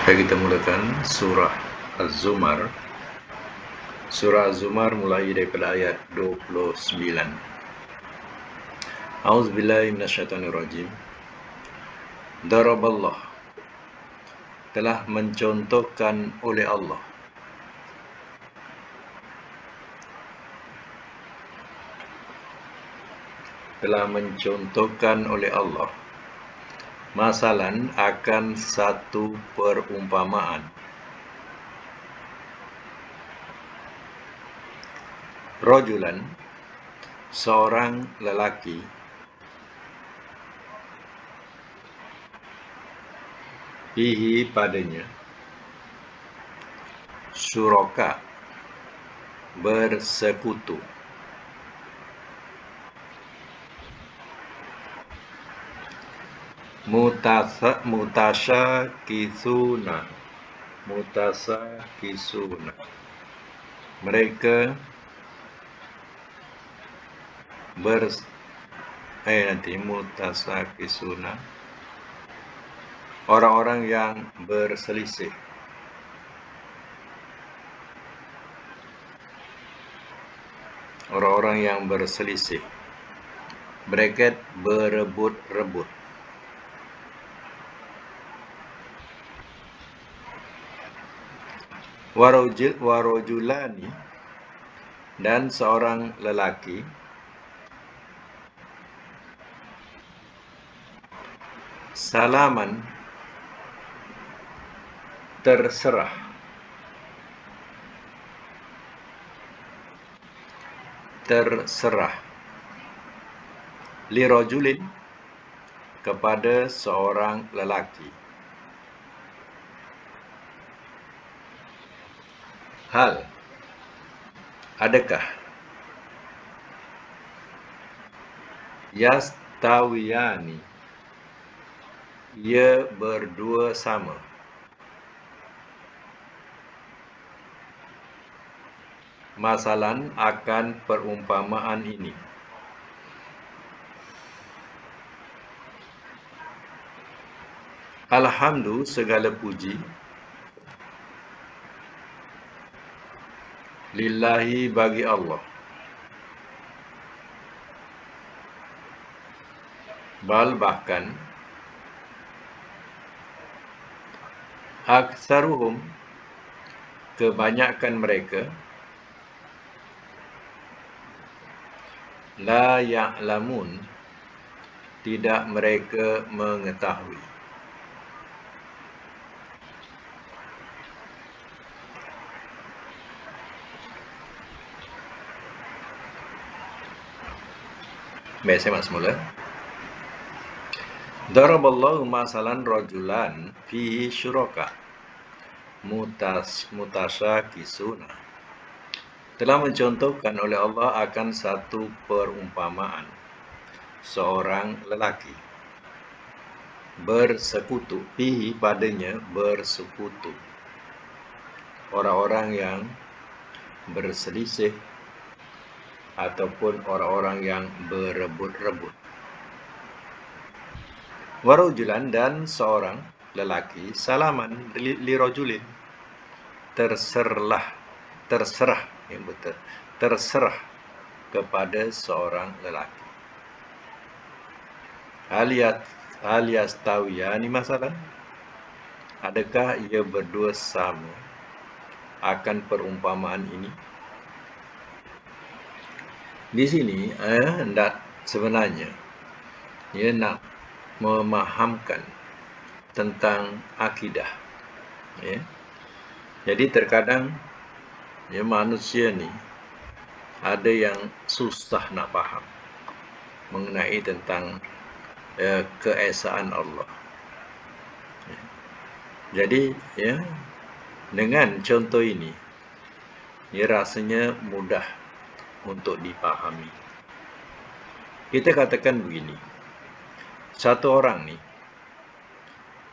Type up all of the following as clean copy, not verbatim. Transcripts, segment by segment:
Baik, kita mulakan surah Az-Zumar. Surah Az-Zumar mulai daripada ayat 29. A'udzubillahi minasyaitonirrajim. Daraballah, telah mencontohkan oleh Allah. Telah mencontohkan oleh Allah. Masalan akan satu perumpamaan. Rajulan, seorang lelaki, fihi padanya, syuraka, bersekutu. Mutasyakisuna, mereka mutasakisuna, orang-orang yang berselisih. Orang-orang yang berselisih, bracket berebut-rebut. Warajulani, dan seorang lelaki, salaman, terserah, lirajulin, kepada seorang lelaki. Hal, adakah, yastawiyani, ia berdua sama. Masalan akan perumpamaan ini. Alhamdu, segala puji, lillahi, bagi Allah. Bal, bahkan, aktsaruhum, kebanyakan mereka, la ya'lamun, tidak mereka mengetahui. Baik, saya masuk semula. Daraballahu masalan rajulan fihi syuraka mutasyakisuna. Telah mencontohkan oleh Allah akan satu perumpamaan, seorang lelaki bersekutu, fihi padanya, bersekutu, orang-orang yang berselisih ataupun orang-orang yang berebut-rebut. Warajulan, dan seorang lelaki, salaman, lirajulin, terserah kepada seorang lelaki. Aliyastawiyani, masalah, adakah ia berdua sama akan perumpamaan ini? Di sini sebenarnya ia nak memahamkan tentang akidah, ya. Jadi terkadang manusia ni ada yang susah nak faham mengenai tentang keesaan Allah. Jadi dengan contoh ini, rasanya mudah untuk dipahami. Kita katakan begini, satu orang ni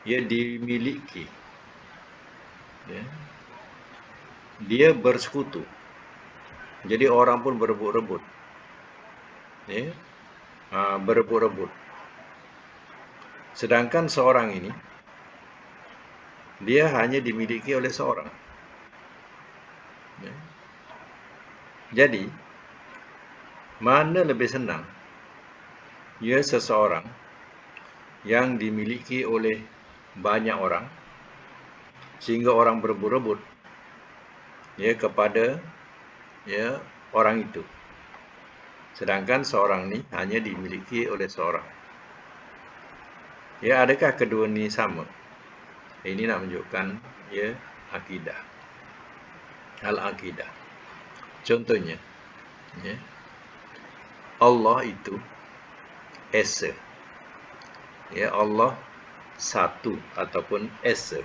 ia dimiliki, dia bersekutu, jadi orang pun berebut-rebut, berebut-rebut. Sedangkan seorang ini dia hanya dimiliki oleh seorang. Ya. Jadi, mana lebih senang? Ya, seseorang yang dimiliki oleh banyak orang, sehingga orang berebut-rebut ya kepada ya orang itu. Sedangkan seorang ni hanya dimiliki oleh seorang. Ya, adakah kedua ni sama? Ini nak menunjukkan ya akidah. Al-akidah. Contohnya, ya, Allah itu esa. Ya, Allah satu ataupun esa.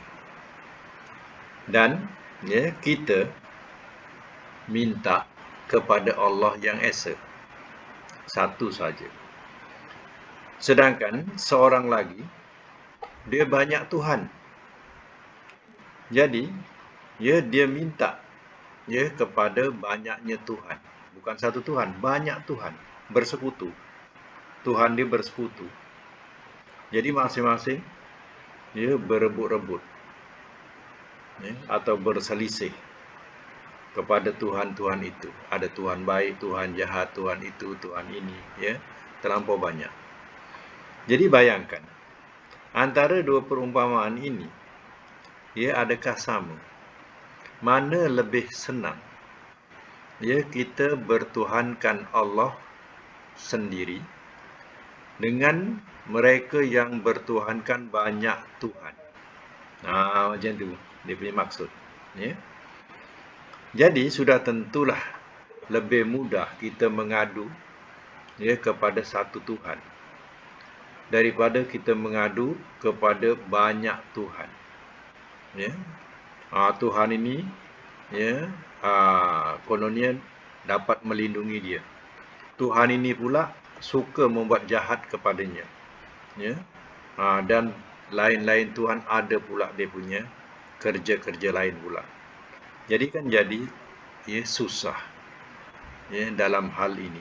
Dan ya kita minta kepada Allah yang esa. Satu saja. Sedangkan seorang lagi dia banyak Tuhan. Jadi ya dia minta ya kepada banyaknya Tuhan. Bukan satu Tuhan, banyak Tuhan, bersekutu. Tuhan dia bersekutu. Jadi masing-masing dia berebut-rebut ya, atau berselisih kepada Tuhan-Tuhan itu. Ada Tuhan baik, Tuhan jahat, Tuhan itu, Tuhan ini, ya, terlampau banyak. Jadi bayangkan, antara dua perumpamaan ini, ya, adakah sama? Mana lebih senang? Ya, kita bertuhankan Allah sendiri dengan mereka yang bertuhankan banyak Tuhan. Macam tu dia punya maksud. Ya. Jadi sudah tentulah lebih mudah kita mengadu ya kepada satu Tuhan daripada kita mengadu kepada banyak Tuhan. Ya. Tuhan ini ya kononnya dapat melindungi dia. Tuhan ini pula suka membuat jahat kepadanya. Ya. Dan lain-lain Tuhan ada pula dia punya kerja-kerja lain pula. Jadi kan jadi ya susah ya dalam hal ini.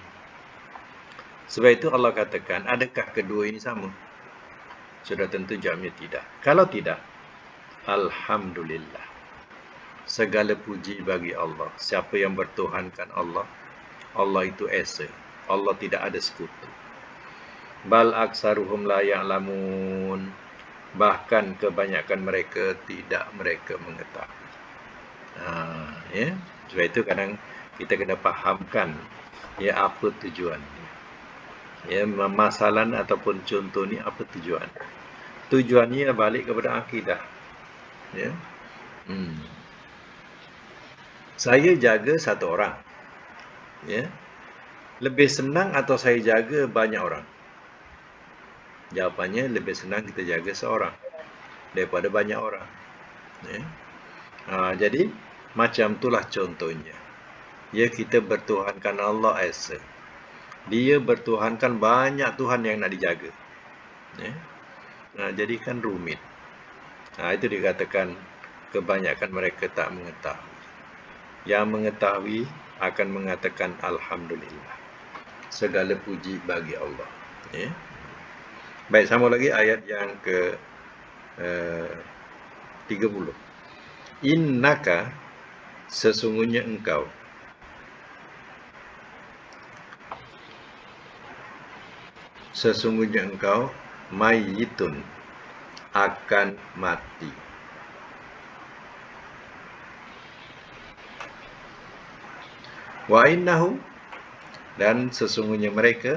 Sebab itu Allah katakan, adakah kedua ini sama? Sudah tentu jawabnya tidak. Kalau tidak, alhamdulillah. Segala puji bagi Allah. Siapa yang bertuhankan Allah, Allah itu esa. Allah tidak ada sekutu. Bal aksaruhum la ya'lamun. Bahkan kebanyakan mereka tidak mereka mengetahui. Ya. Sebab itu kadang kita kena fahamkan ya apa tujuan. Ya, masalah ataupun contoh ni apa tujuan? Tujuannya balik kepada akidah. Ya. Saya jaga satu orang. Ya. Lebih senang atau saya jaga banyak orang? Jawapannya lebih senang kita jaga seorang daripada banyak orang. Ya. Jadi macam itulah contohnya. Ya, kita bertuhankan Allah esa. Dia bertuhankan banyak Tuhan yang nak dijaga. Ya. Jadi kan rumit. Itu dikatakan kebanyakan mereka tak mengetahui. Yang mengetahui akan mengatakan alhamdulillah. Segala puji bagi Allah. Ya. Baik, sama lagi ayat yang ke 30. Innaka sesungguhnya engkau. Sesungguhnya engkau mayyitun akan mati. Wa innahum dan sesungguhnya mereka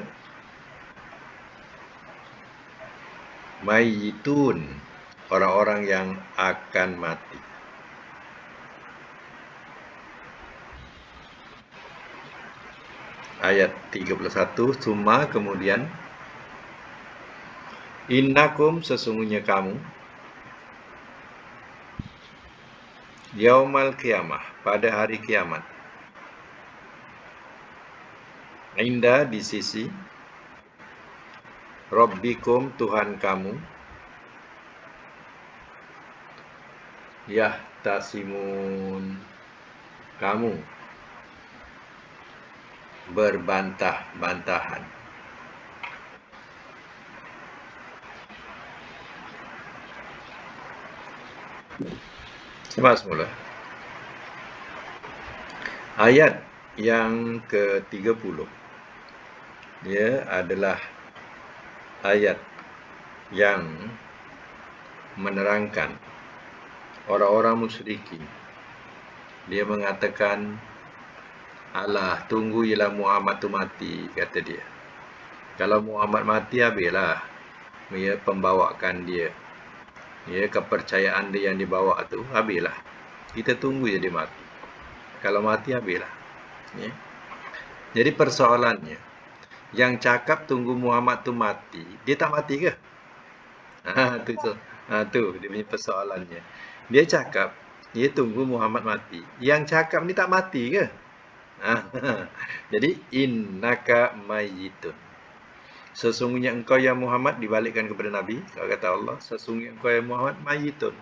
mayyitun orang-orang yang akan mati. Ayat 31 summa kemudian innakum sesungguhnya kamu yaumal qiyamah pada hari kiamat inda di sisi Rabbikum Tuhan kamu yahtasimun kamu berbantah-bantahan. Simak semula. Ayat yang ke-30. Dia adalah ayat yang menerangkan orang-orang musyrikin. Dia mengatakan, alah, tunggu ialah Muhammad tu mati, kata dia. Kalau Muhammad mati, habislah ya, pembawakan dia. Ya, kepercayaan dia yang dibawa tu, habislah. Kita tunggu je dia mati. Kalau mati, habislah. Ya. Jadi persoalannya, yang cakap tunggu Muhammad tu mati, dia tak mati ke? Tu dia punya persoalannya. Dia cakap, dia tunggu Muhammad mati. Yang cakap ni tak mati ke? Jadi innaka mayyitun. Sesungguhnya engkau ya Muhammad, dibalikkan kepada Nabi, kalau kata Allah, sesungguhnya engkau ya Muhammad mayyitun.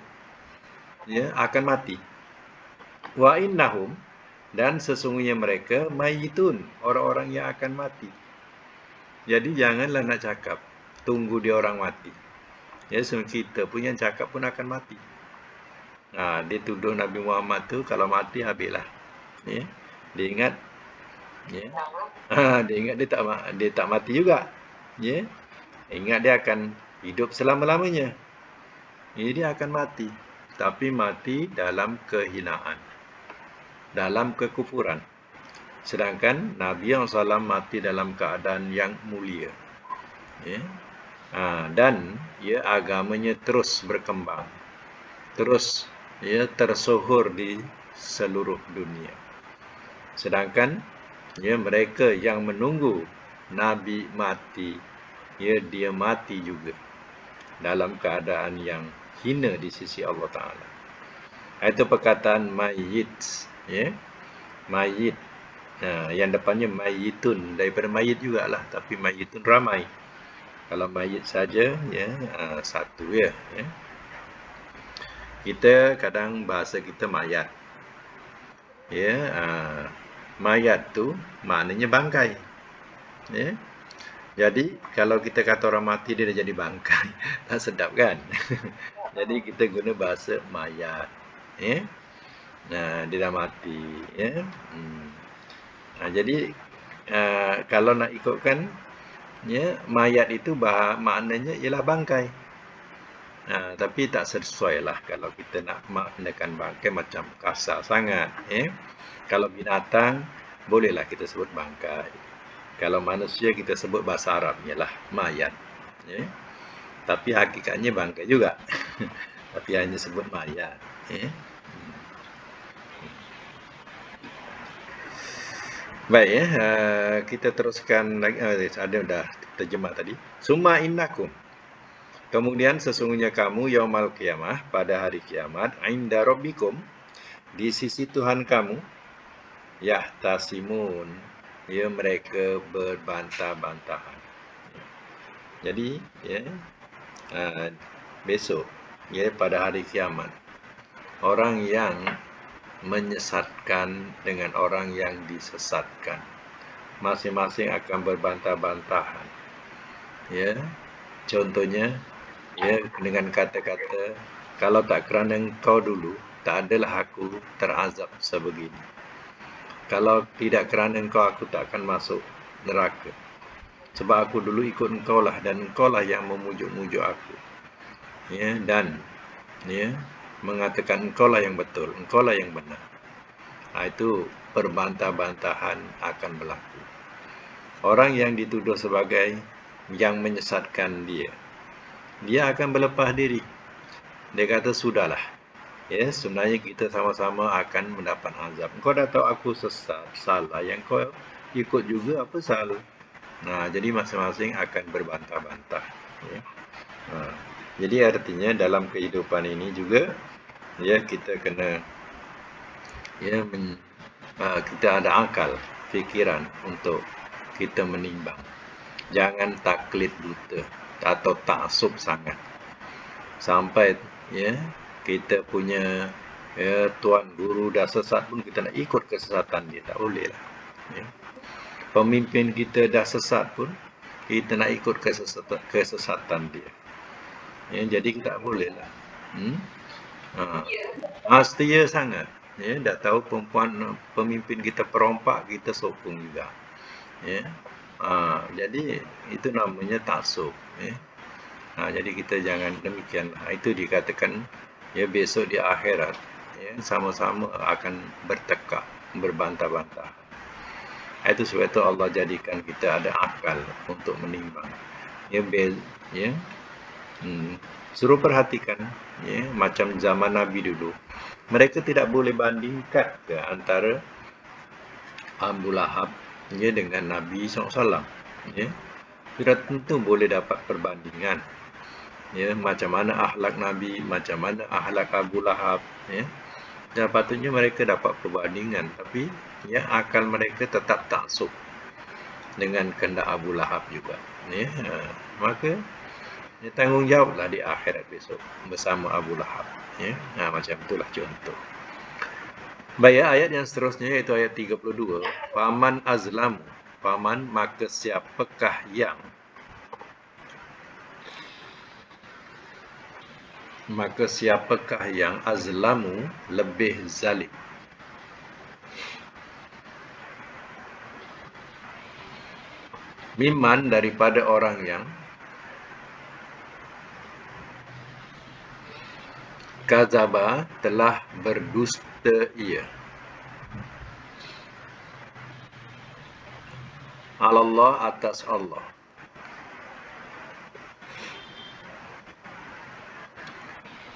Ya, akan mati. Wa innahum, dan sesungguhnya mereka mayyitun, orang-orang yang akan mati. Jadi janganlah nak cakap tunggu dia orang mati. Ya, sebenarnya kita pun yang cakap pun akan mati. Dia tuduh Nabi Muhammad tu kalau mati habislah. Ya. Dia ingat, ya. Dia ingat dia tak mati juga. Ya. Ingat dia akan hidup selama-lamanya. Jadi dia akan mati, tapi mati dalam kehinaan, dalam kekufuran. Sedangkan Nabi SAW mati dalam keadaan yang mulia. Ya. Dan ya, agamanya terus berkembang, terus ya, tersohor di seluruh dunia. Sedangkan ya, mereka yang menunggu Nabi mati, ya, dia mati juga dalam keadaan yang hina di sisi Allah Ta'ala. Itu perkataan mayyit, ya, mayyit. Yang depannya mayyitun, daripada mayyit jugalah, tapi mayyitun ramai. Kalau mayyit saja, ya, satu ya. Kita kadang bahasa kita mayat. Ya, mayat tu maknanya bangkai. Ya. Jadi kalau kita kata orang mati dia dah jadi bangkai, tak sedap kan? Jadi kita guna bahasa mayat. Ya. Dia dah mati, ya. Jadi kalau nak ikutkan, ya, mayat itu maknanya ialah bangkai. Tapi tak sesuai lah kalau kita nak maknakan bangkai macam kasar sangat. Kalau binatang, bolehlah kita sebut bangkai. Kalau manusia, kita sebut bahasa Arabnya lah mayat. Tapi hakikatnya bangkai juga. Tapi hanya sebut mayat. Baik, kita teruskan lagi. Ada dah terjemah tadi. Summa innakum, kemudian sesungguhnya kamu yaumal qiyamah, pada hari kiamat, inda rabbikum, di sisi Tuhan kamu, yahtasimun, ya, mereka berbantah-bantahan. Jadi ya, besok, ya, pada hari kiamat, orang yang menyesatkan dengan orang yang disesatkan, masing-masing akan berbantah-bantahan. Ya, contohnya, ya, dengan kata-kata, kalau tak kerana engkau dulu, tak adalah aku terazab sebegini. Kalau tidak kerana engkau, aku tak akan masuk neraka. Sebab aku dulu ikut engkau lah, dan engkau lah yang memujuk-mujuk aku. Ya, dan ya, mengatakan engkau lah yang betul, engkau lah yang benar. Itu perbantah-bantahan akan berlaku. Orang yang dituduh sebagai yang menyesatkan dia akan berlepas diri. Dia kata, sudahlah, ya, sebenarnya kita sama-sama akan mendapat azab. Engkau dah tahu aku sesat, salah, yang kau ikut juga, apa salah? Jadi masing-masing akan berbantah-bantah. Ya. Jadi artinya dalam kehidupan ini juga, ya, kita kena, ya, kita ada akal, fikiran untuk kita menimbang. Jangan taklid buta atau taksub sangat sampai, ya, kita punya, ya, tuan guru dah sesat pun kita nak ikut kesesatan dia, tak boleh lah. Ya. Pemimpin kita dah sesat pun kita nak ikut kesesatan dia. Ya, jadi tak boleh lah. Setia sangat. Ya, tak tahu perempuan pemimpin kita perompak, kita sokong juga. Ya. Jadi itu namanya taksub. Ya. Jadi kita jangan demikian. Itu dikatakan ya besok di akhirat ya, sama-sama akan bertekak, berbantah-bantah. Itu sebab itu Allah jadikan kita ada akal untuk menimbang. Ya, ya. Suruh perhatikan ya, macam zaman Nabi dulu. Mereka tidak boleh bandingkan ke antara Abu Lahab ya, dengan Nabi SAW. Ya. Tidak tentu boleh dapat perbandingan. Ya, macam mana akhlak Nabi, macam mana akhlak Abu Lahab. Ya. Dan patutnya mereka dapat perbandingan. Tapi ya, akal mereka tetap taksub dengan kehendak Abu Lahab juga. Ya. Maka ya, tanggungjawablah di akhirat besok bersama Abu Lahab. Ya. Macam itulah contoh. Baik, ayat yang seterusnya iaitu ayat 32. Faman azlamu. Faman, maka siapakah yang. Maka siapakah yang azlamu lebih zalim. Mimman, daripada orang yang kazaba, telah berdusta ia. Allah, atas Allah.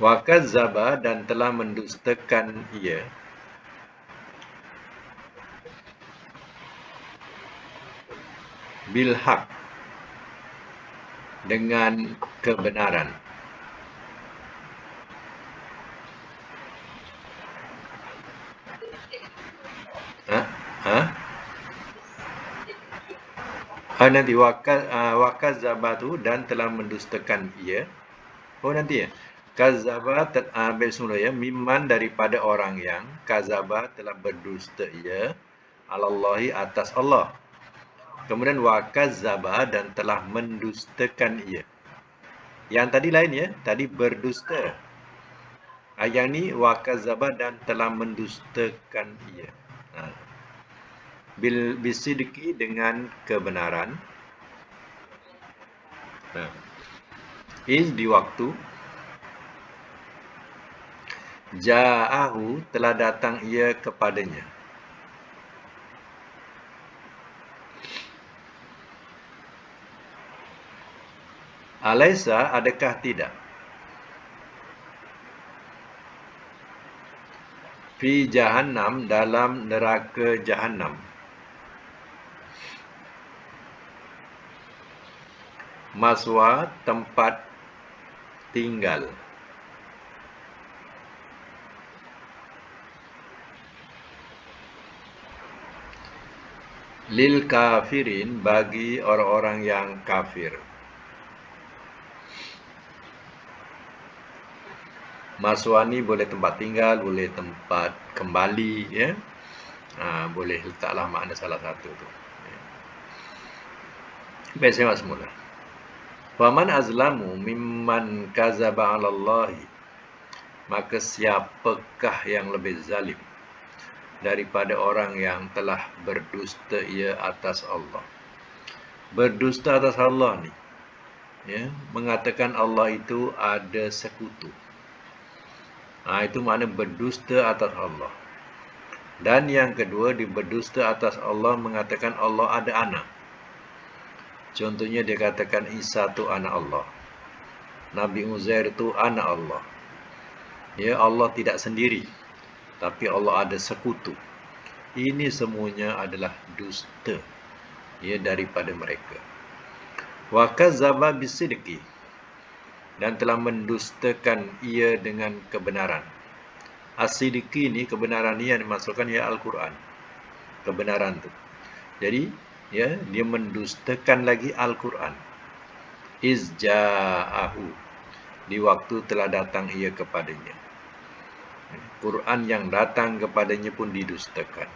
Wa kazaba, dan telah mendustakan ia. Bil haq, dengan kebenaran. Nanti wakazaba tu, dan telah mendustakan ia. Nanti ya. Kazaba semula ya, mimman, daripada orang yang kazaba, telah berdusta ia, alallahi, atas Allah. Kemudian wakazaba, dan telah mendustakan ia. Yang tadi lain ya, tadi berdusta. Yang ni wakazaba, dan telah mendustakan ia. Bisidiki, dengan kebenaran. Di waktu ja'ahu, telah datang ia kepadanya. Alaisa, adakah tidak? Fi jahannam, dalam neraka jahannam. Maswa, tempat tinggal. Lil kafirin, bagi orang-orang yang kafir. Maswa ni boleh tempat tinggal, boleh tempat kembali ya. Boleh letaklah makna salah satu tu. Baik, saya semula. Faman azlamu mimman kazaba 'ala Allah. Maka siapakah yang lebih zalim daripada orang yang telah berdusta ia atas Allah. Berdusta atas Allah ni ya, mengatakan Allah itu ada sekutu. Itu makna berdusta atas Allah. Dan yang kedua, berdusta atas Allah, mengatakan Allah ada anak. Contohnya dia katakan Isa itu anak Allah, Nabi Uzair itu anak Allah. Ya, Allah tidak sendiri, tapi Allah ada sekutu. Ini semuanya adalah dusta ya, daripada mereka. Wa kadzdzaba bisidqi, dan telah mendustakan ia dengan kebenaran. As-sidqi ni, kebenaran ni yang dimaksudkan ya Al-Quran. Kebenaran tu. Jadi ya, dia mendustakan lagi Al-Quran. Izja'ahu, di waktu telah datang ia kepadanya. Quran yang datang kepadanya pun didustakan.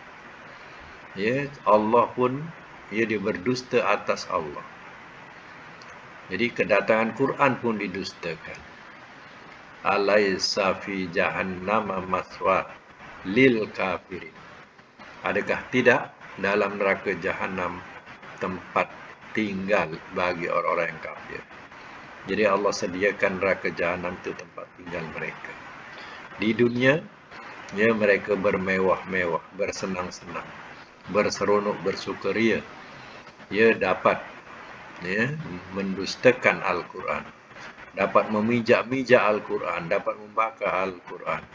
Ya, Allah pun dia berdusta atas Allah. Jadi kedatangan Quran pun didustakan. Alaysa fi jahannama maswa lil kafirin. Adakah tidak dalam neraka jahanam tempat tinggal bagi orang-orang yang kafir? Jadi Allah sediakan neraka jahanam itu tempat tinggal mereka. Di dunia, ya, mereka bermewah-mewah, bersenang-senang, berseronok, bersukaria. Ya, dapat, ya, mendustakan Al-Quran, dapat memijak-mijak Al-Quran, dapat membakar Al-Quran.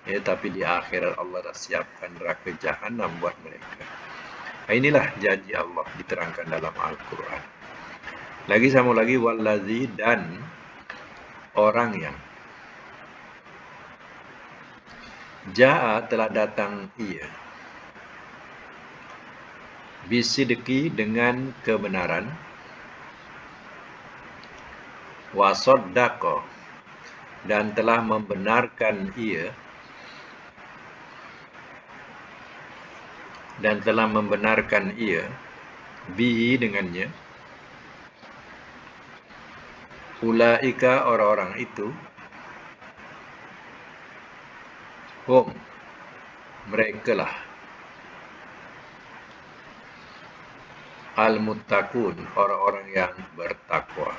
Ya, tapi di akhirat Allah dah siapkan neraka jahanam buat mereka. Inilah janji Allah diterangkan dalam Al-Quran. Lagi sama lagi, wallazi, dan orang yang Ja'a telah datang ia, bisidqi dengan kebenaran, wasaddaqa dan telah membenarkan ia, bihi dengannya, ulaika orang-orang itu, hum merekalah, al-muttaqun orang-orang yang bertakwa.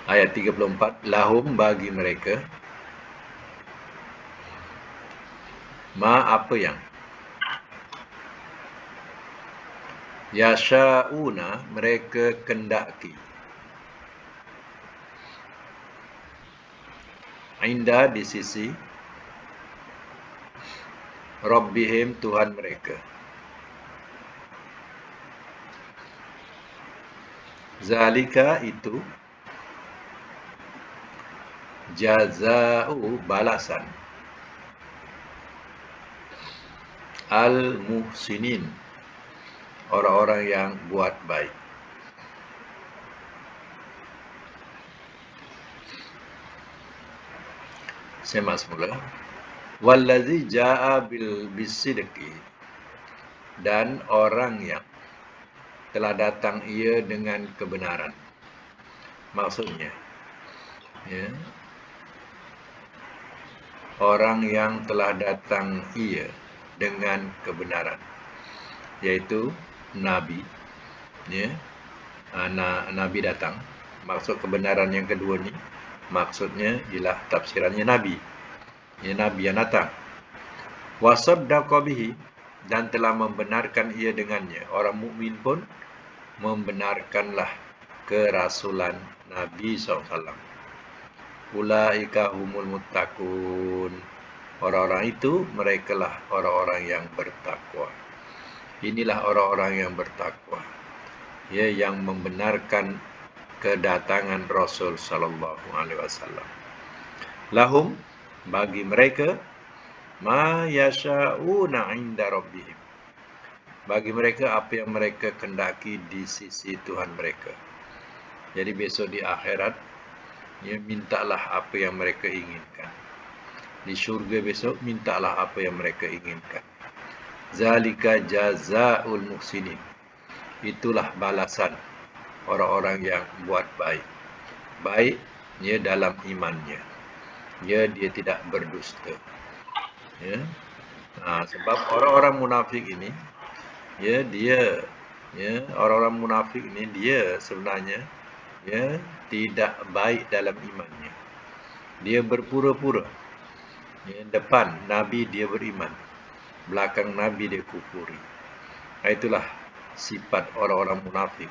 Ayat 34, lahum bagi mereka, ma apa yang, yasha'una mereka kendaki, inda di sisi, Rabbihim Tuhan mereka. Zalika itu, jaza'u balasan, al-muhsinin orang-orang yang buat baik. Semak semula. Wallazi ja'a bisidqi dan orang yang telah datang ia dengan kebenaran. Maksudnya, ya, orang yang telah datang ia dengan kebenaran, yaitu Nabi, ya, Nabi datang. Maksud kebenaran yang kedua ni, maksudnya ialah tafsirannya Nabi, ya, Nabi yang datang. Wasaddaqa bihi dan telah membenarkan ia dengannya. Orang mukmin pun membenarkanlah kerasulan Nabi SAW. Ulaika humul muttaqun. Orang-orang itu, merekalah orang-orang yang bertakwa. Inilah orang-orang yang bertakwa, ya, yang membenarkan kedatangan Rasul sallallahu alaihi wasallam. Lahum bagi mereka, ma yasha'una 'inda rabbihim. Bagi mereka apa yang mereka kendaki di sisi Tuhan mereka. Jadi besok di akhirat, ya, mintalah apa yang mereka inginkan. Di syurga besok, mintalah apa yang mereka inginkan. Zalika jazaa'ul muhsinin. Itulah balasan orang-orang yang buat baik. Baik, ya, dalam imannya. Ya, dia tidak berdusta. Ya. Sebab orang-orang munafik ini, ya, orang-orang munafik ini dia sebenarnya, ya, tidak baik dalam imannya. Dia berpura-pura. Ya, depan Nabi dia beriman, belakang Nabi dia kufuri. Itulah sifat orang-orang munafik,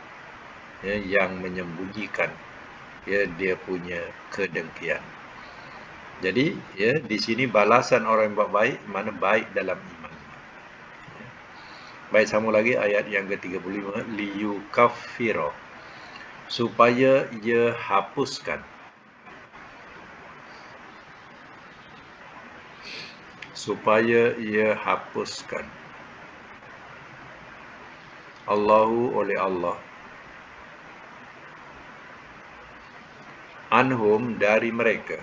ya, yang menyembunyikan, ya, dia punya kedengkian. Jadi, ya, di sini balasan orang yang buat baik, mana baik dalam iman. Ya. Baik, sambung lagi ayat yang ke-35, liyukaffiro, supaya ia hapuskan, Allahu oleh Allah, anhum dari mereka,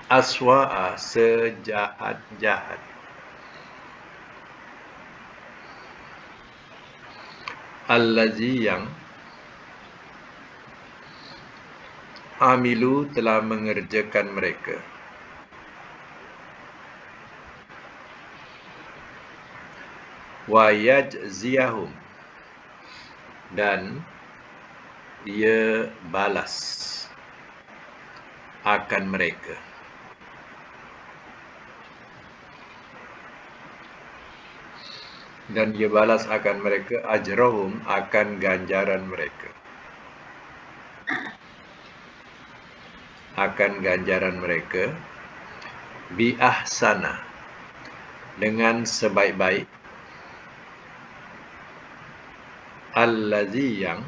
aswa'a sejahat-jahat, allazi yang amilu telah mengerjakan mereka, wa yajziyahum dan ia balas akan mereka, dan ia balas akan mereka ajrahum akan ganjaran mereka, bi ahsana dengan sebaik-baik, allazi yang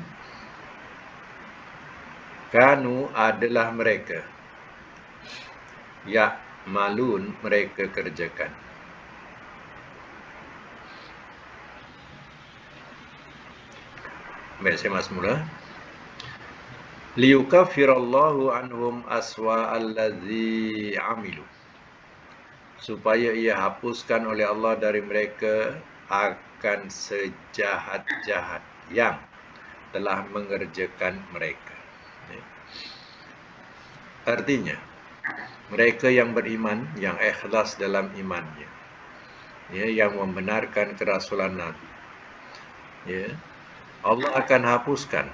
kanu adalah mereka, ya malun mereka kerjakan. Baik, saya masuk mula. Liyukaffirallahu anhum aswa allazi amilu, supaya ia hapuskan oleh Allah dari mereka akan sejahat-jahat yang telah mengerjakan mereka. Artinya, mereka yang beriman, yang ikhlas dalam imannya, yang membenarkan kerasulan Nabi, Allah akan hapuskan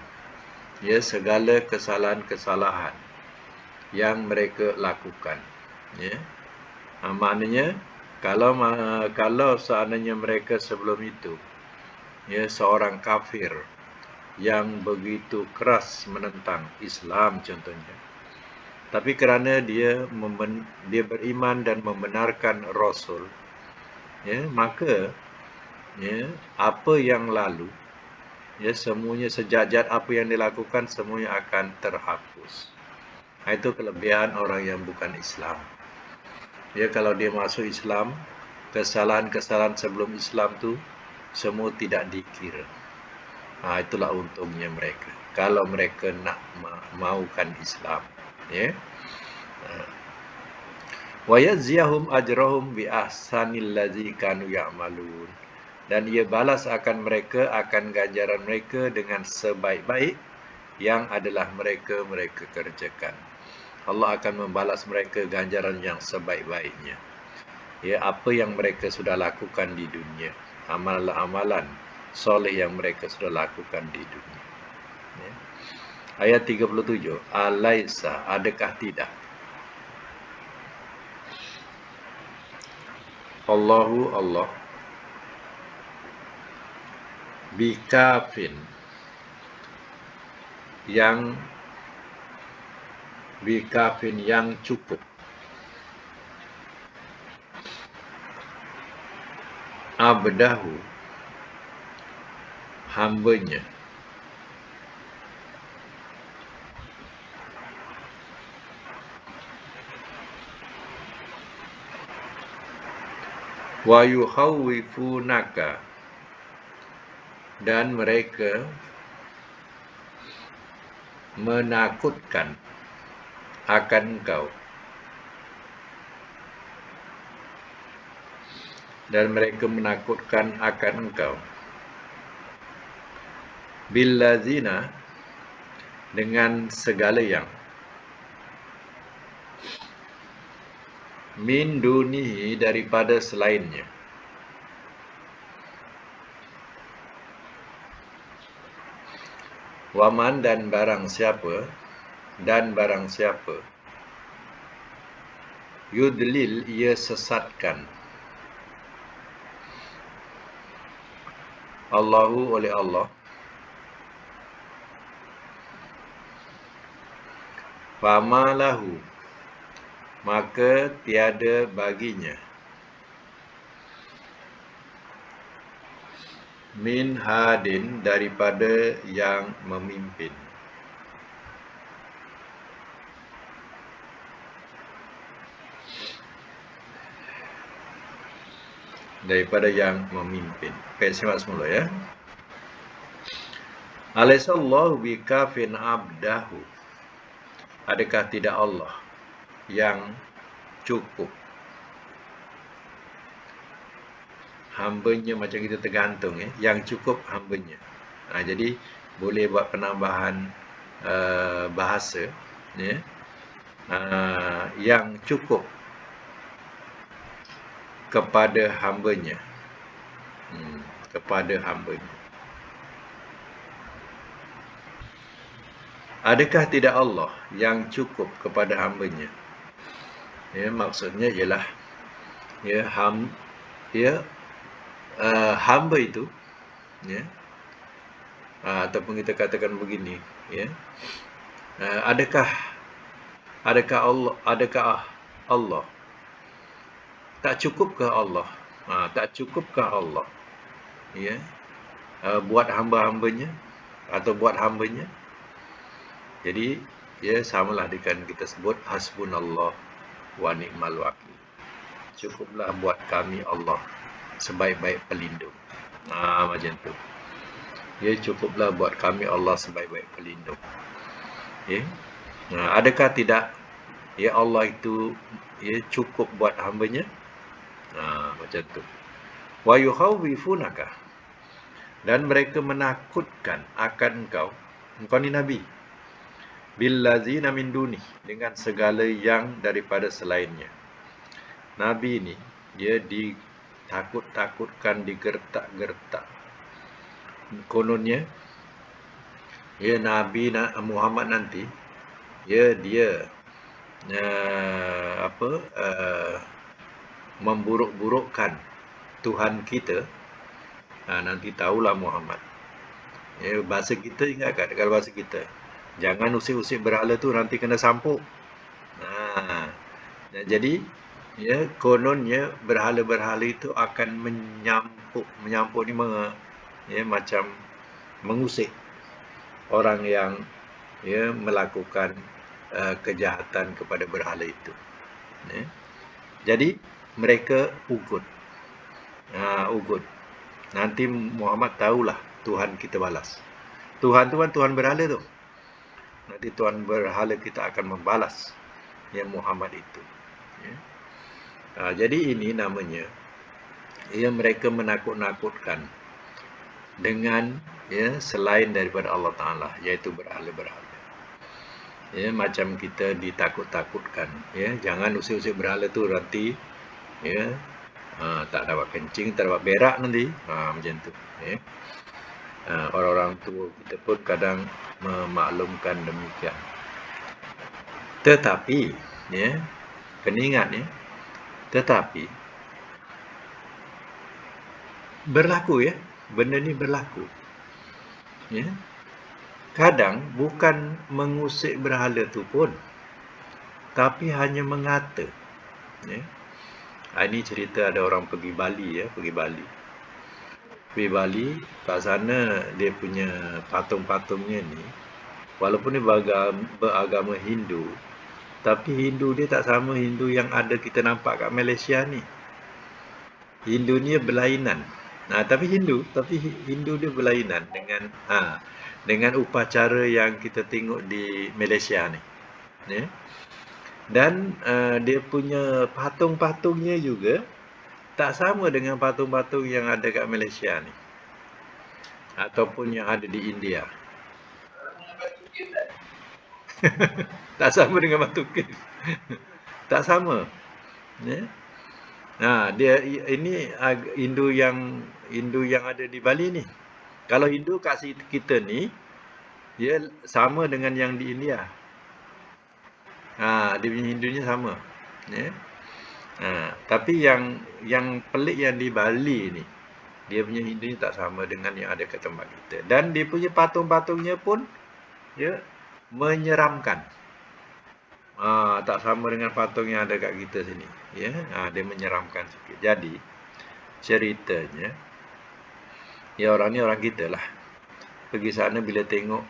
segala kesalahan-kesalahan yang mereka lakukan. Maknanya kalau seandainya mereka sebelum itu seorang kafir yang begitu keras menentang Islam contohnya, tapi kerana dia beriman dan membenarkan Rasul, maka apa yang lalu, semuanya sejat-jat apa yang dilakukan semuanya akan terhapus. Itu kelebihan orang yang bukan Islam. Kalau dia masuk Islam, kesalahan-kesalahan sebelum Islam tu semua tidak dikira. Itulah untungnya mereka kalau mereka nak maukan Islam. Wa yajziyahum ajrahum bi ahsanil ladzi kanu ya'malun, dan ia balas akan mereka akan ganjaran mereka dengan sebaik-baik yang adalah mereka kerjakan. Allah akan membalas mereka ganjaran yang sebaik-baiknya. Apa yang mereka sudah lakukan di dunia, amalan-amalan soleh yang mereka sudah lakukan di dunia. Ayat 37, alaisa, adakah tidak, Allahu Allah, bikafin yang cukup, abdahu hambanya, wa yukhawwifunaka, dan mereka menakutkan akan engkau, billazina dengan segala yang, min dunihi daripada selainnya, waman dan barang siapa, yudlil ia sesatkan, Allahu oleh Allah, famalahu maka tiada baginya, min hadin daripada yang memimpin, Baik, simak semula ya. Alaisallahu bikafin abdahu, adakah tidak Allah yang cukup hambanya, macam kita tergantung yang cukup hambanya, Jadi boleh buat penambahan bahasa, ya, yang cukup kepada hambanya, kepada hambanya. Adakah tidak Allah yang cukup kepada hambanya? Ya, maksudnya ialah ya hamba itu, ya, ataupun kita katakan begini, ya, adakah Allah tak cukupkah Allah, tak cukupkah Allah, ya, buat hamba-hambanya atau buat hambanya? Jadi ya samalah dengan kita sebut hasbunallah wa ni'mal wakil. Cukuplah buat kami Allah sebaik-baik pelindung. Macam tu. Ya, cukuplah buat kami Allah sebaik-baik pelindung. Ya. Adakah tidak ya Allah itu ya cukup buat hambanya? Macam tu. Wa yukhawwifunaka, dan mereka menakutkan akan engkau ni Nabi, billazina min duni, dengan segala yang daripada selainnya. Nabi ni dia ditakut-takutkan, digertak-gertak. Kononnya ya Nabi Muhammad nanti ya dia memburuk-burukkan Tuhan kita. Nanti tahulah Muhammad. Ya, bahasa kita ingat kan, kalau bahasa kita, jangan usik-usik berhala tu nanti kena sampuk. Jadi ya kononnya berhala-berhala itu akan menyampuk ni ya macam mengusik orang yang ya melakukan kejahatan kepada berhala itu. Ya. Jadi mereka ugut. Nanti Muhammad tahulah Tuhan kita balas. Tuhan tu kan Tuhan berhala tu. Nanti Tuhan berhala kita akan membalas yang Muhammad itu. Ya. Jadi ini namanya ya mereka menakut-nakutkan dengan ya selain daripada Allah Ta'ala, iaitu berhala-berhala. Ya, macam kita ditakut-takutkan, ya, jangan usik-usik berhala tu nanti ya tak dapat kencing, tak dapat berak nanti. Macam tu, ya. Orang-orang tua kita pun kadang memaklumkan demikian. Tetapi ya, kena ingat ya, tetapi berlaku ya, benda ni berlaku. Ya. Kadang bukan mengusik berhala tu pun, tapi hanya mengata. Ya. Ini cerita ada orang pergi Bali ya, pergi Bali, kat sana dia punya patung-patungnya ni, walaupun dia beragama Hindu, tapi Hindu dia tak sama Hindu yang ada kita nampak kat Malaysia ni. Hindu ni berlainan. Tapi Hindu dia berlainan dengan upacara yang kita tengok di Malaysia ni. Ya. Dan dia punya patung-patungnya juga tak sama dengan patung-patung yang ada kat Malaysia ni, ataupun yang ada di India. Tak sama dengan batu kif. Tak sama. Ya. Dia ini Hindu yang ada di Bali ni. Kalau Hindu kat kita ni, dia sama dengan yang di India. Dia punya Hindunya sama. Ya. Tapi yang pelik yang di Bali ni, dia punya Hindunya tak sama dengan yang ada kat tempat kita. Dan dia punya patung-patungnya pun ya menyeramkan. Tak sama dengan patung yang ada kat kita sini. Ya, dia menyeramkan sikit. Jadi ceritanya, ya orang ni orang kita lah. Pergi sana bila tengok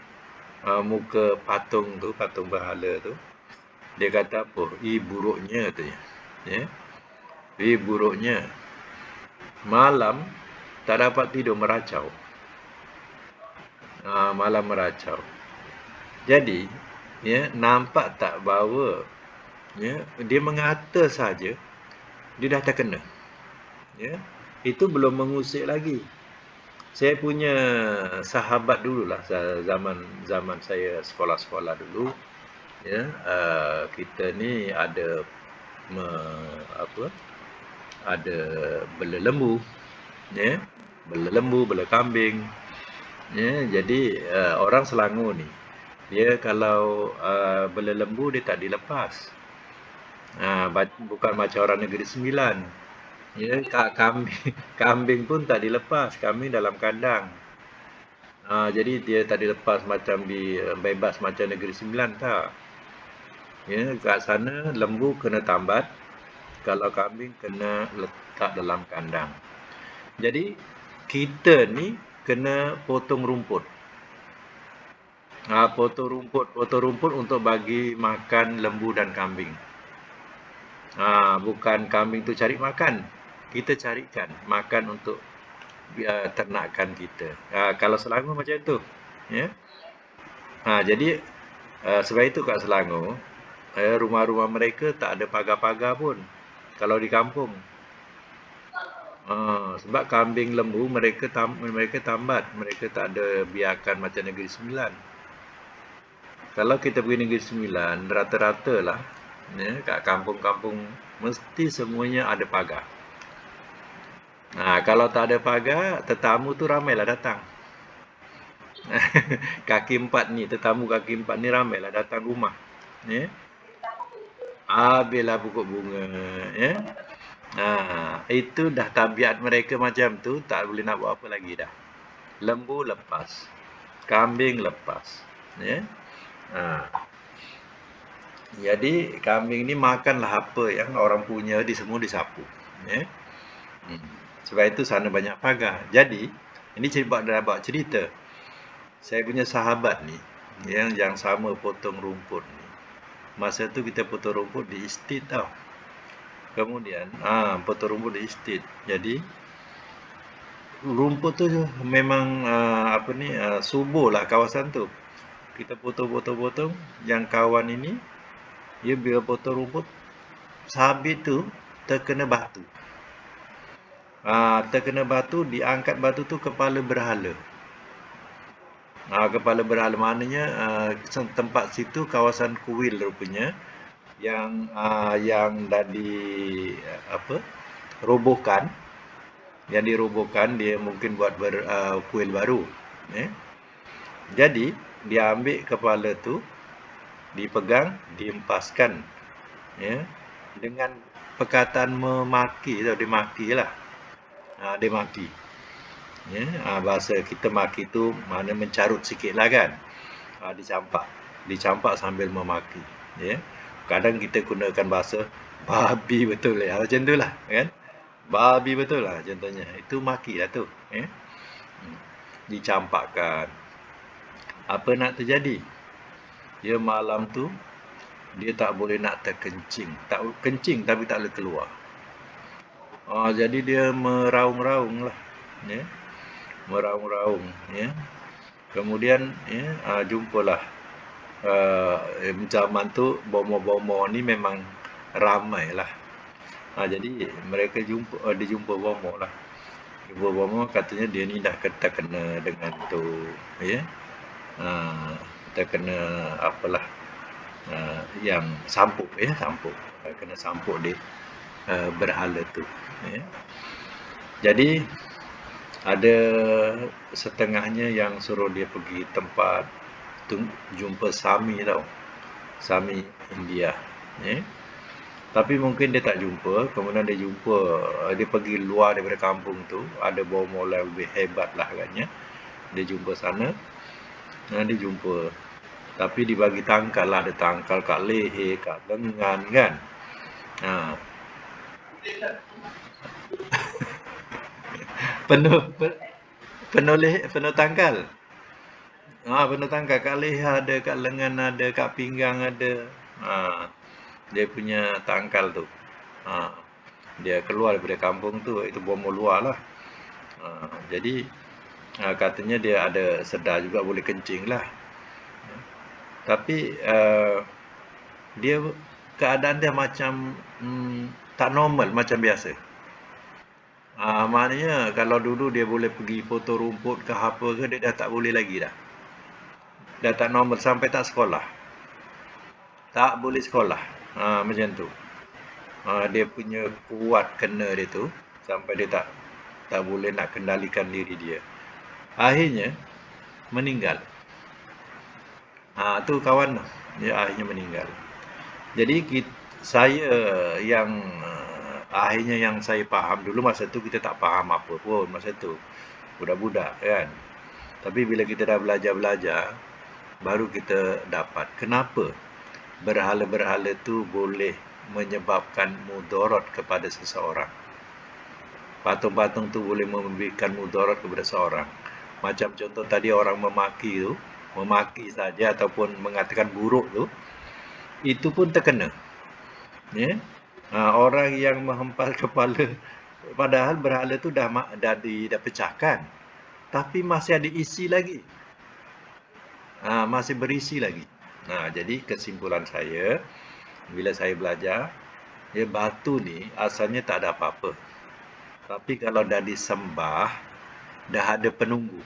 muka patung tu, patung berhala tu, dia kata apa? Buruknya katanya. Ya. Buruknya. Malam tak dapat tidur, meracau. Malam meracau. Jadi, ya, nampak tak bahawa ya, dia mengata saja dia dah terkena. Ya. Itu belum mengusik lagi. Saya punya sahabat dululah zaman saya sekolah-sekolah dulu, ya. Kita ni ada apa? Ada bela lembu, ya. Bela lembu, bela kambing, ya. Jadi orang Selangor ni, dia kalau bela lembu dia tak dilepas. Bukan macam orang Negeri Sembilan. Ya, kambing, kambing pun tak dilepas, kambing dalam kandang. Jadi dia tak dilepas macam bebas macam Negeri Sembilan tak. Ya, kat sana lembu kena tambat, kalau kambing kena letak dalam kandang. Jadi kita ni kena potong rumput. Potong rumput untuk bagi makan lembu dan kambing. Bukan kambing tu cari makan, kita carikan makan untuk ternakan kita. Kalau Selangor macam itu, ya. Jadi sebab itu kat Selangor, rumah-rumah mereka tak ada pagar-pagar pun kalau di kampung. Sebab kambing lembu mereka tambat, mereka tak ada biarkan macam Negeri Sembilan. Kalau kita pergi Negeri Sembilan, rata-rata lah, ya, kat kampung-kampung mesti semuanya ada pagar. Kalau tak ada pagar, tetamu tu ramailah datang. Kaki empat ni, tetamu kaki empat ni ramailah datang rumah, ya. Habislah pokok bunga, ya. Itu dah tabiat mereka macam tu, tak boleh nak buat apa lagi dah. Lembu lepas, kambing lepas, ya. Jadi kambing ni makanlah apa yang orang punya semua disapu, ya. Sebab itu sana banyak pagar. Jadi ini buat cerita. Saya punya sahabat ni yang sama potong rumput ni. Masa tu kita potong rumput di estate tau. Kemudian potong rumput di estate. Jadi rumput tu memang subur lah kawasan tu. Kita potong, yang kawan ini dia bila potong rumput, sabit tu terkena batu. Terkena batu, diangkat batu tu kepala berhala. Kepala berhala maknanya tempat situ kawasan kuil rupanya yang dah robohkan. Yang dirobohkan, dia mungkin buat kuil baru, ya. Jadi dia ambil kepala tu, dipegang, diempaskan, ya, dengan perkataan memaki tau, dia makilah. Dia maki. Ya, bahasa kita maki tu mana mencarut sikitlah kan. Dicampak sambil memaki, ya. Kadang kita gunakan bahasa babi betul ya, macam itulah kan. Babi betul lah contohnya. Itu maki lah tu, ya. Dicampakkan. Apa nak terjadi? Dia malam tu dia tak boleh nak terkencing. Tak kencing tapi tak boleh keluar. Jadi dia meraung-raung lah, ya. Meraung-raung, ya. Kemudian, ya, jumpalah zaman tu bomo-bomo ni memang ramai lah. Jadi mereka dia jumpa bomo lah. Jumpa bomo, katanya dia ni dah terkena dengan tu, ya. Terkena apalah, yang sampuk, ya, sampuk. Kena sampuk dia berhala tu, ya. Jadi ada setengahnya yang suruh dia pergi tempat jumpa Sami tau. Sami India, ya. Tapi mungkin dia tak jumpa. Kemudian dia jumpa, dia pergi luar daripada kampung tu, ada bomo lebih hebat lah agaknya. Dia jumpa sana, dia jumpa. Tapi dibagi tangkal lah, ada tangkal kat leher, kat lengan kan. Penuh tangkal. Penuh tangkal, kat leher ada, kat lengan ada, kat pinggang ada. Dia punya tangkal tu. Dia keluar daripada kampung tu, itu bomo luar lah. Jadi katanya dia ada sedar juga, boleh kencing lah. Tapi dia keadaan dia macam tak normal, macam biasa. Maknanya kalau dulu dia boleh pergi potong rumput ke apa ke, dia dah tak boleh lagi dah. Dah tak normal sampai tak sekolah. Tak boleh sekolah. Macam tu. Dia punya kuat kena dia tu sampai dia tak boleh nak kendalikan diri dia. Akhirnya meninggal. Tu kawan tu. Dia akhirnya meninggal. Jadi saya yang akhirnya yang saya faham dulu masa tu kita tak faham apa pun masa tu. Budak-budak kan. Tapi bila kita dah belajar-belajar baru kita dapat kenapa berhala-berhala tu boleh menyebabkan mudarat kepada seseorang. Patung-patung tu boleh memberikan mudarat kepada seseorang. Macam contoh tadi orang memaki saja ataupun mengatakan buruk tu, itu pun terkena. Ya. Orang yang menghempal kepala, padahal berhala tu dah pecahkan, tapi masih ada isi lagi. Masih berisi lagi. Jadi kesimpulan saya, bila saya belajar, batu ni asalnya tak ada apa-apa. Tapi kalau dah disembah, dah ada penunggu.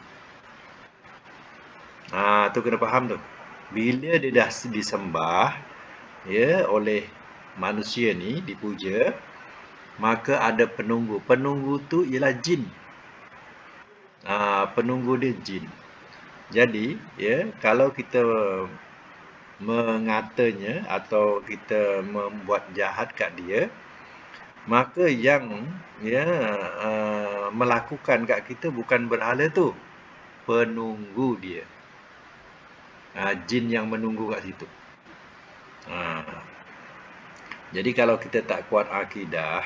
Tu kena faham tu. Bila dia dah disembah, oleh manusia ni dipuja, maka ada penunggu. Penunggu tu ialah jin. Penunggu dia jin. Jadi, kalau kita mengatanya atau kita membuat jahat kat dia, maka yang melakukan kat kita bukan berhala tu, penunggu dia. Jin yang menunggu kat situ. Jadi kalau kita tak kuat akidah,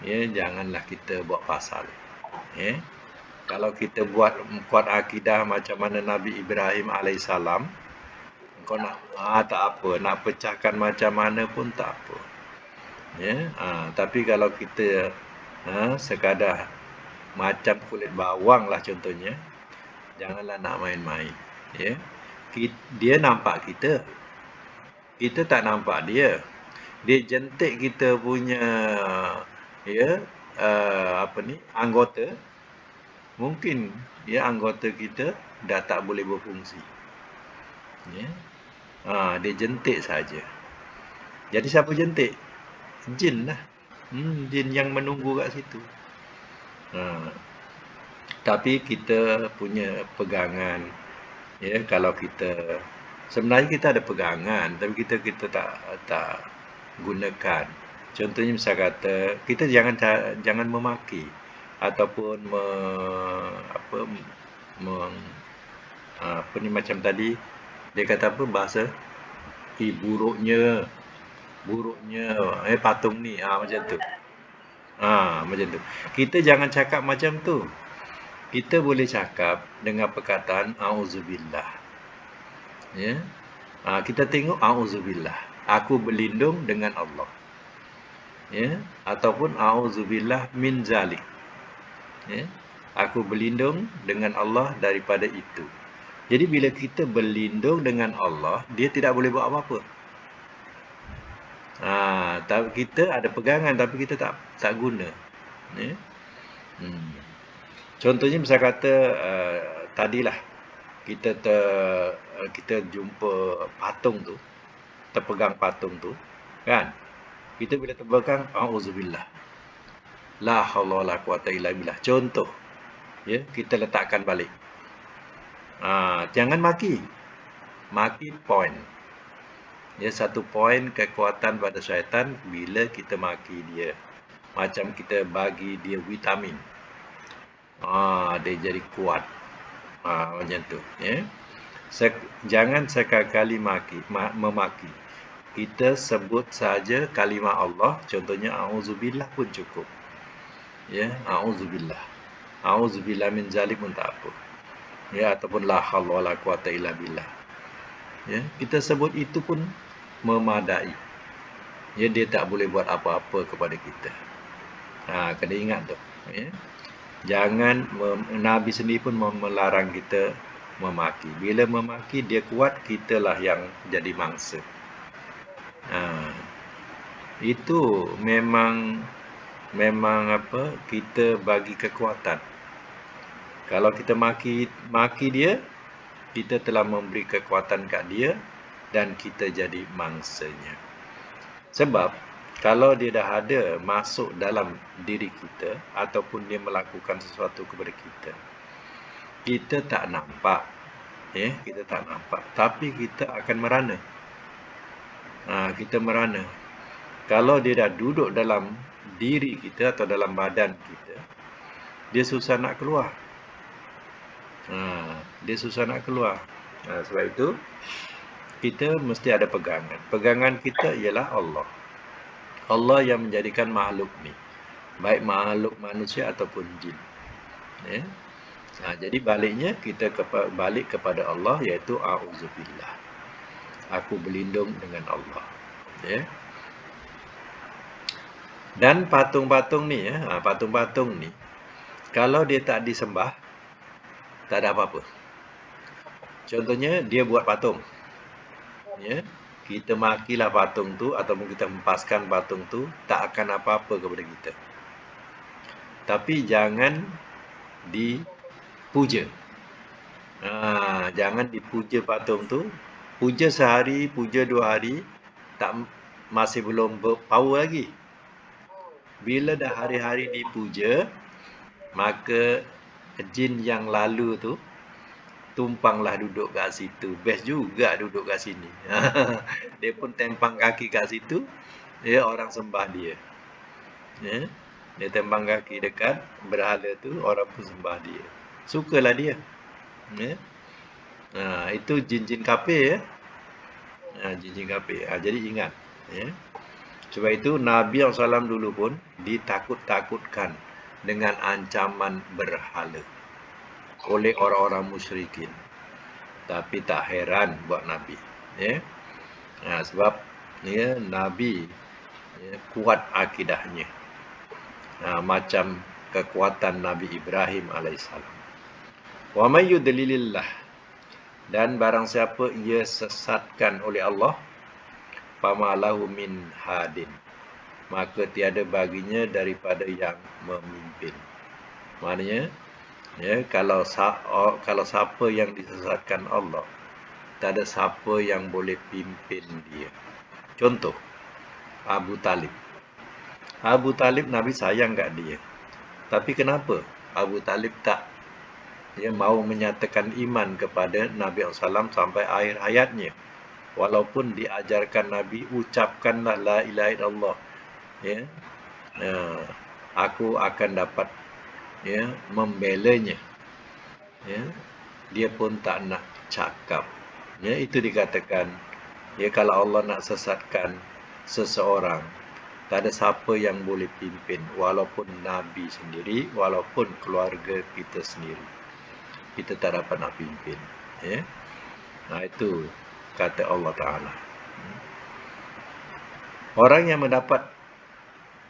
janganlah kita buat pasal. Kalau kita buat kuat akidah macam mana Nabi Ibrahim AS, kau nak tak apa, nak pecahkan macam mana pun tak apa. Tapi kalau kita sekadar macam kulit bawang lah contohnya, janganlah nak main-main. Dia nampak kita, kita tak nampak dia. Dia jentik kita punya anggota. Mungkin anggota kita dah tak boleh berfungsi. Dia jentik saja. Jadi siapa jentik? Jin lah. Jin yang menunggu kat situ. Tapi kita punya pegangan, kalau kita sebenarnya kita ada pegangan, tapi kita tak gunakan. Contohnya misal kata kita jangan memaki ataupun macam tadi dia kata apa bahasa buruknya patung ni macam tu. Macam tu. Kita jangan cakap macam tu. Kita boleh cakap dengan perkataan auzubillah. Kita tengok auzubillah. Aku berlindung dengan Allah. Ataupun auzubillah min zalik. Aku berlindung dengan Allah daripada itu. Jadi bila kita berlindung dengan Allah, dia tidak boleh buat apa-apa. Kita ada pegangan tapi kita tak guna. Contohnya misal kata tadilah kita jumpa patung tu, terpegang patung tu, kan? Kita bila terpegang auzubillah. La haula wala quwata illa billah. Contoh, kita letakkan balik. Jangan maki. Maki point. Satu poin kekuatan pada syaitan bila kita maki dia. Macam kita bagi dia vitamin. Dia jadi kuat. Macam tu. Jangan sekali-kali memaki. Kita sebut saja kalimah Allah. Contohnya auzubillah pun cukup. Auzubillah. Auzubillah min zalim pun tak apa. Ataupun la haula wala quwata illa billah. Kita sebut itu pun memadai. Dia tak boleh buat apa-apa kepada kita. Kena ingat tu. Jangan Nabi sendiri pun melarang kita memaki. Bila memaki dia kuat, kitalah yang jadi mangsa. Itu memang memang kita bagi kekuatan. Kalau kita maki dia, kita telah memberi kekuatan kat dia dan kita jadi mangsanya. Sebab kalau dia dah ada masuk dalam diri kita ataupun dia melakukan sesuatu kepada kita, kita tak nampak, kita tak nampak, tapi kita akan merana. Kita merana. Kalau dia dah duduk dalam diri kita atau dalam badan kita, dia susah nak keluar. Dia susah nak keluar. Sebab itu kita mesti ada pegangan. Pegangan kita ialah Allah. Allah yang menjadikan makhluk ni, baik makhluk manusia ataupun jin. Jadi baliknya kita balik kepada Allah, iaitu a'udzubillah. Aku berlindung dengan Allah. Dan patung-patung ni, patung-patung ni, kalau dia tak disembah, tak ada apa-apa. Contohnya dia buat patung, kita makilah patung tu ataupun kita hempaskan patung tu, tak akan apa-apa kepada kita. Tapi jangan dipuja. Jangan dipuja patung tu. Puja sehari, puja 2 hari, masih belum power lagi. Bila dah hari-hari dipuja, maka jin yang lalu tu tumpanglah duduk kat situ. Best juga duduk kat sini. Dia pun tempang kaki kat situ, orang sembah dia. Dia tempang kaki dekat berhala tu, orang pun sembah dia. Sukalah dia. Itu jin-jin kafir, jin-jin kafir. Jadi ingat, sebab itu Nabi SAW dulu pun ditakut-takutkan dengan ancaman berhala oleh orang-orang musyrikin. Tapi tak heran buat Nabi. Sebab Nabi kuat akidahnya. Macam kekuatan Nabi Ibrahim AS. Wa may yudlilillah, dan barang siapa ia sesatkan oleh Allah, famalahu min hadin, maka tiada baginya daripada yang memimpin. Maknanya, kalau siapa yang disesatkan Allah, tak ada siapa yang boleh pimpin dia. Contoh, Abu Talib. Abu Talib, Nabi sayang kat dia. Tapi kenapa Abu Talib tak mau menyatakan iman kepada Nabi SAW sampai akhir hayatnya? Walaupun diajarkan Nabi, ucapkanlah la ilaha illallah, aku akan dapat membelanya. Dia pun tak nak cakap. Itu dikatakan, kalau Allah nak sesatkan seseorang, tak ada siapa yang boleh pimpin, walaupun Nabi sendiri, walaupun keluarga kita sendiri, kita tak dapat nak pimpin. Itu kata Allah Ta'ala. Orang yang mendapat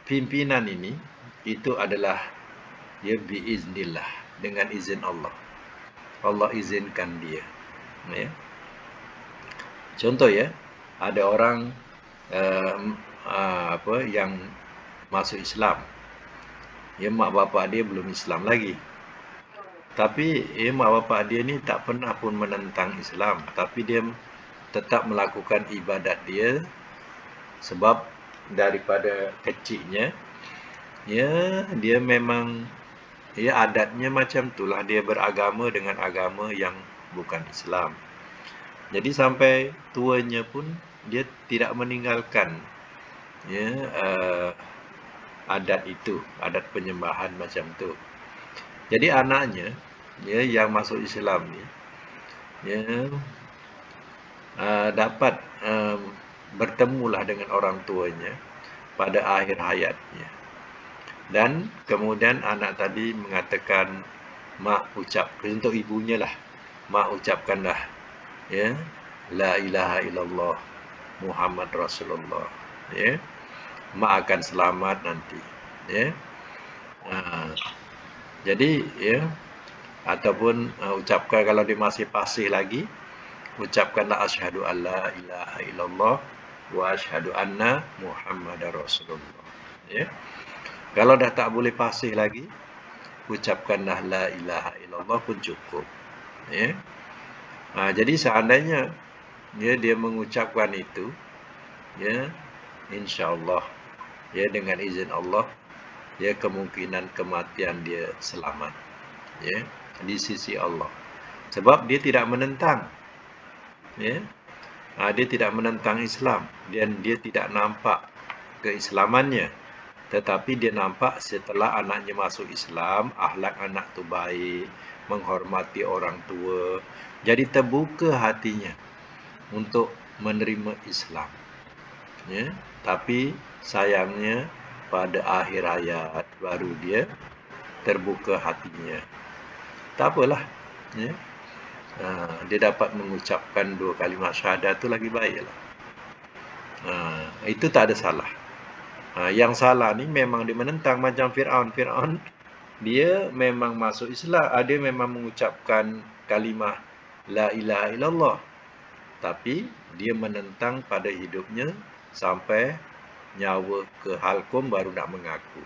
pimpinan ini, itu adalah biiznillah, dengan izin Allah. Allah izinkan dia. Contoh ada orang yang masuk Islam. Mak bapak dia belum Islam lagi. Tapi mak bapak dia ni tak pernah pun menentang Islam, tapi dia tetap melakukan ibadat dia, sebab daripada kecilnya dia memang adatnya macam itulah, dia beragama dengan agama yang bukan Islam. Jadi sampai tuanya pun dia tidak meninggalkan adat itu, adat penyembahan macam tu. Jadi anaknya yang masuk Islam ni dapat bertemulah dengan orang tuanya pada akhir hayatnya. Dan kemudian anak tadi mengatakan, mak ucapkan, untuk ibunya lah, mak ucapkanlah la ilaha illallah Muhammad Rasulullah, mak akan selamat nanti. Jadi ataupun ucapkan, kalau dia masih fasih lagi, ucapkanlah asyhadu alla ilaha illallah wa asyhadu anna Muhammadar Rasulullah. Kalau dah tak boleh fasih lagi, ucapkanlah la ilaha illallah pun cukup. Ya. Jadi seandainya dia mengucapkan itu, ya, insya-Allah, ya, dengan izin Allah, ya, kemungkinan kematian dia selamat, ya, di sisi Allah. Sebab dia tidak menentang, ya. Dia tidak menentang Islam dan dia tidak nampak keislamannya. Tetapi dia nampak setelah anaknya masuk Islam, akhlak anak tu baik, menghormati orang tua, jadi terbuka hatinya untuk menerima Islam. Ya, tapi sayangnya pada akhir hayat baru dia terbuka hatinya. Tak apalah, ya. Dia dapat mengucapkan 2 kalimat syahadat tu lagi baiklah. Itu tak ada salah. Yang salah ni memang dia menentang macam Fir'aun. Fir'aun dia memang masuk Islam, dia memang mengucapkan kalimah la ilaha illallah, tapi dia menentang pada hidupnya sampai nyawa ke halkum baru nak mengaku.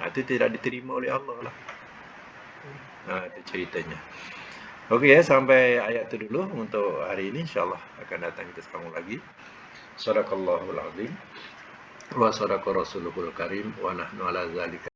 Itu tidak diterima oleh Allah lah. Itu ceritanya. Okey, sampai ayat tu dulu untuk hari ini. InsyaAllah akan datang kita sambung lagi. Sadaqallahul azim wa sadaqa rasulul karim wa nahnu ala zalika